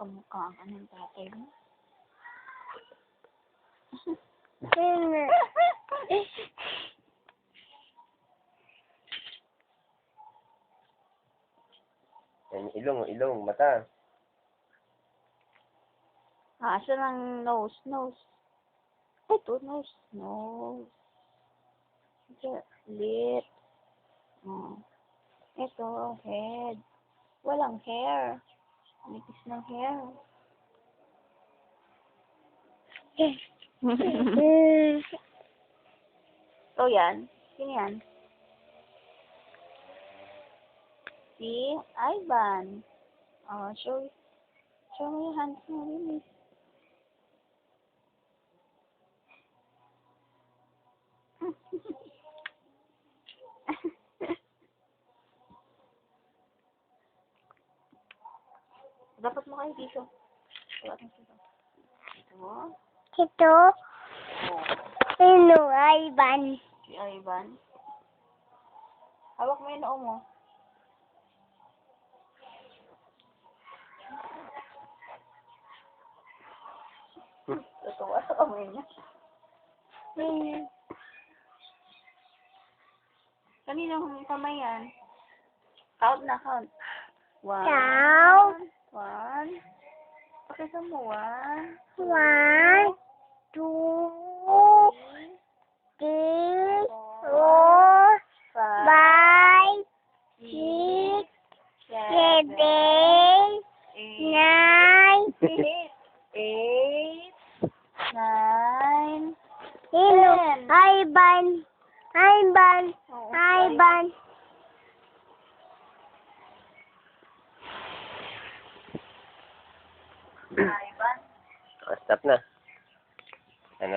Kamukha ka ng tatay mo. Ilong, mata. Asa ng nose. Ito, nose. Ito, lip. Oh. Ito, head. Walang hair. Nipis ng hair. So, yan. Sino yan? Si Ivan. Oh, show me your hands mo, Lilis. Dapat mo kayo dito. Wala kang dito. Ito. Ito. Oh, Sino, Ivan? si Ivan. Hawak mo yung noo mo. Totoo sa kamay niya. Kaninong kamay yan? Count na, count. Count. One. Pakita mo, 1, 1, 2, 3, 4, 5, 6, 7, 9. 8, 9, Sino? 10. Ivan. Oo, Ivan. Ivan. Stop na.